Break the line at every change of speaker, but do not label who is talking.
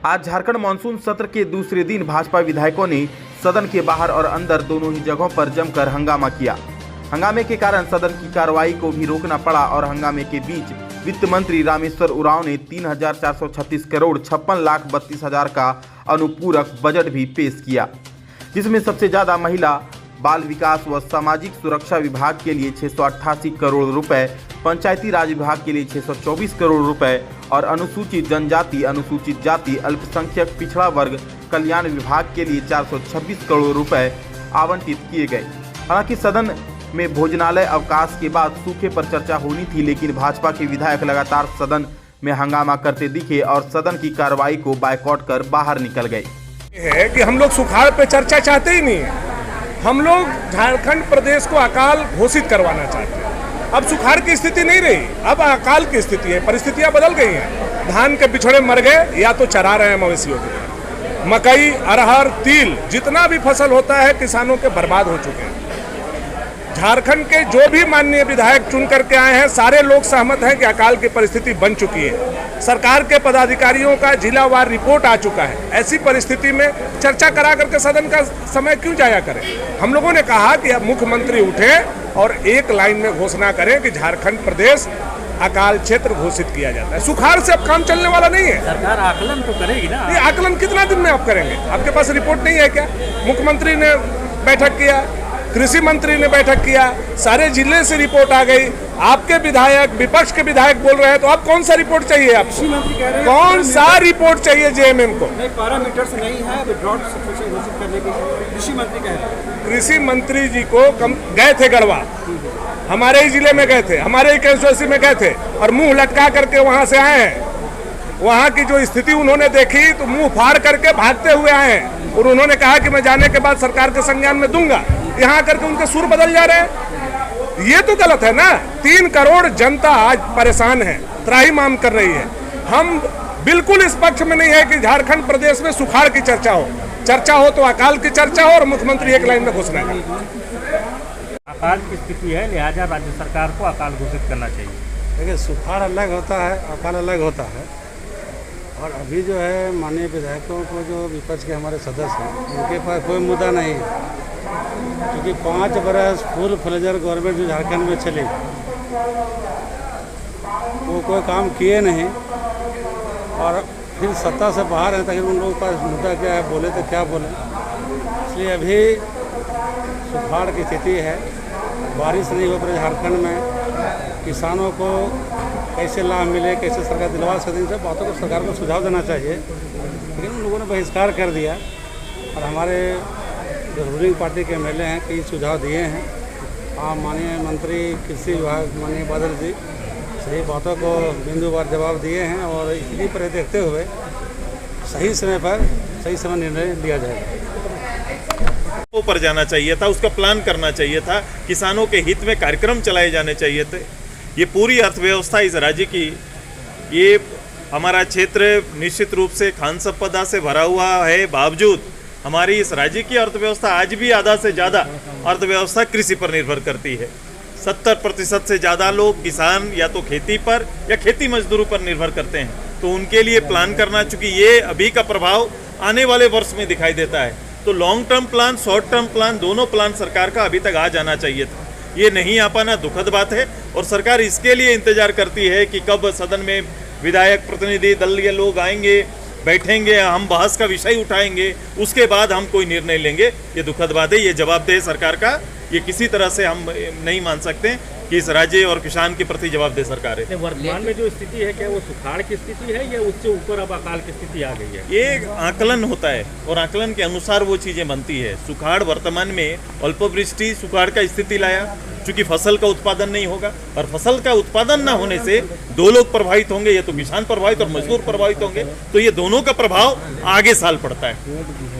आज झारखंड मानसून सत्र के दूसरे दिन भाजपा विधायकों ने सदन के बाहर और अंदर दोनों ही जगहों पर जमकर हंगामा किया। हंगामे के कारण सदन की कार्रवाई को भी रोकना पड़ा और हंगामे के बीच वित्त मंत्री रामेश्वर उरांव ने 3,436 करोड़ 56,32,000 का अनुपूरक बजट भी पेश किया, जिसमें सबसे ज्यादा महिला बाल विकास व सामाजिक सुरक्षा विभाग के लिए 688 करोड़ रुपए, पंचायती राज विभाग के लिए 624 करोड़ रुपए और अनुसूचित जनजाति, अनुसूचित जाति, अल्पसंख्यक पिछड़ा वर्ग कल्याण विभाग के लिए 426 करोड़ रुपए आवंटित किए गए। हालांकि सदन में भोजनालय अवकाश के बाद सूखे पर चर्चा होनी थी, लेकिन भाजपा के विधायक लगातार सदन में हंगामा करते दिखे और सदन की कार्रवाई को बायकॉट कर बाहर निकल गए।
है कि हम लोग सुखाड़ पे चर्चा चाहते ही नहीं है। हम लोग झारखंड प्रदेश को अकाल घोषित करवाना चाहते हैं। अब सुखाड़ की स्थिति नहीं रही, अब अकाल की स्थिति है। परिस्थितियां बदल गई हैं। धान के बिछड़े मर गए या तो चरा रहे हैं मवेशियों के। मकई, अरहर, तिल, जितना भी फसल होता है किसानों के बर्बाद हो चुके हैं। झारखंड के जो भी माननीय विधायक चुन करके आए हैं, सारे लोग सहमत हैं कि अकाल की परिस्थिति बन चुकी है। सरकार के पदाधिकारियों का जिलावार रिपोर्ट आ चुका है। ऐसी परिस्थिति में चर्चा करा करके सदन का समय क्यों जाया करें। हम लोगों ने कहा कि अब मुख्यमंत्री उठे और एक लाइन में घोषणा करें कि झारखंड प्रदेश अकाल क्षेत्र घोषित किया जाता है। सुखाड़ से अब काम चलने वाला नहीं है।
सरकार आकलन तो करेगी ना।
ये आकलन कितना दिन में आप करेंगे? आपके पास रिपोर्ट नहीं है क्या? मुख्यमंत्री ने बैठक किया, कृषि मंत्री ने बैठक किया, सारे जिले से रिपोर्ट आ गई। आपके विधायक, विपक्ष के विधायक बोल रहे हैं, तो अब कौन सा रिपोर्ट चाहिए आपको?
कृषि मंत्री कह रहे हैं
कौन सा रिपोर्ट चाहिए जेएमएम को?
नहीं, पैरामीटर्स नहीं है विड्रॉल सिचुएशन घोषित करने के। कृषि मंत्री कह रहे हैं।
कृषि मंत्री जी को गए थे गढ़वा, हमारे ही जिले में गए थे, हमारे ही कंस्टिट्यूएंसी में गए थे और मुंह लटका करके वहां से आए हैं। वहां की जो स्थिति उन्होंने देखी तो मुंह फाड़ करके भागते हुए आए हैं और उन्होंने कहा कि मैं जाने के बाद सरकार के संज्ञान में दूंगा। यहाँ करके उनके सुर बदल जा रहे हैं। ये तो गलत है ना। 3 करोड़ जनता आज परेशान है, त्राहिमाम कर रही है। हम बिल्कुल इस पक्ष में नहीं है कि झारखंड प्रदेश में सुखाड़ की चर्चा हो। चर्चा हो तो अकाल की चर्चा हो और मुख्यमंत्री एक लाइन में घोषणा करें।
अकाल की स्थिति है, लिहाजा राज्य सरकार को अकाल घोषित करना चाहिए।
देखिए, सुखाड़ अलग होता है, अकाल अलग होता है। और अभी जो है माननीय विधायकों को, जो विपक्ष के हमारे सदस्य हैं, उनके पास कोई मुद्दा नहीं है, क्योंकि 5 बरस फुल फ्लेजर गवर्नमेंट जो झारखंड में चली वो कोई काम किए नहीं और फिर सत्ता से बाहर हैं, ताकि उन लोगों के पास मुद्दा क्या है, बोले तो क्या बोले। इसलिए अभी सुखाड़ की स्थिति है, बारिश नहीं हो रही झारखंड में। किसानों को कैसे लाभ मिले, कैसे सरकार दिलवा सकती, इन सब बातों को सरकार को सुझाव देना चाहिए, लेकिन उन लोगों ने बहिष्कार कर दिया। और हमारे जो रूलिंग पार्टी के एमएलए हैं कई सुझाव दिए हैं। माननीय मंत्री कृषि विभाग माननीय बादल जी सही बातों को बिंदुवार जवाब दिए हैं और इसी पर देखते हुए सही समय पर सही समय निर्णय लिया जाएगा।
ऊपर जाना चाहिए था, उसका प्लान करना चाहिए था, किसानों के हित में कार्यक्रम चलाए जाने चाहिए थे। ये पूरी अर्थव्यवस्था इस राज्य की, ये हमारा क्षेत्र निश्चित रूप से खान संपदा से भरा हुआ है, बावजूद हमारी इस राज्य की अर्थव्यवस्था आज भी आधा से ज़्यादा अर्थव्यवस्था कृषि पर निर्भर करती है। 70% से ज़्यादा लोग किसान या तो खेती पर या खेती मजदूरों पर निर्भर करते हैं। तो उनके लिए प्लान करना, चूँकि ये अभी का प्रभाव आने वाले वर्ष में दिखाई देता है, तो long term plan, short term plan, दोनों प्लान सरकार का अभी तक आ जाना चाहिए था। ये नहीं आ पाना दुखद बात है और सरकार इसके लिए इंतजार करती है कि कब सदन में विधायक, प्रतिनिधि दलीय लोग आएंगे, बैठेंगे, हम बहस का विषय उठाएंगे, उसके बाद हम कोई निर्णय लेंगे। ये दुखद बात है, ये जवाबदेह सरकार का ये किसी तरह से हम नहीं मान सकते कि इस राज्य और किसान के प्रति जवाबदेह सरकार है।
वर्तमान में जो स्थिति है, क्या वो सुखाड़ की स्थिति है या उससे ऊपर अब अकाल की स्थिति आ गई है?
ये आकलन होता है और आकलन के अनुसार वो चीज़ें बनती है। सुखाड़ वर्तमान में अल्पवृष्टि सुखाड़ का स्थिति लाया, क्योंकि फसल का उत्पादन नहीं होगा और फसल का उत्पादन न होने से 2 लोग प्रभावित होंगे, या तो किसान प्रभावित और मजदूर प्रभावित होंगे। तो ये दोनों का प्रभाव आगे साल पड़ता है।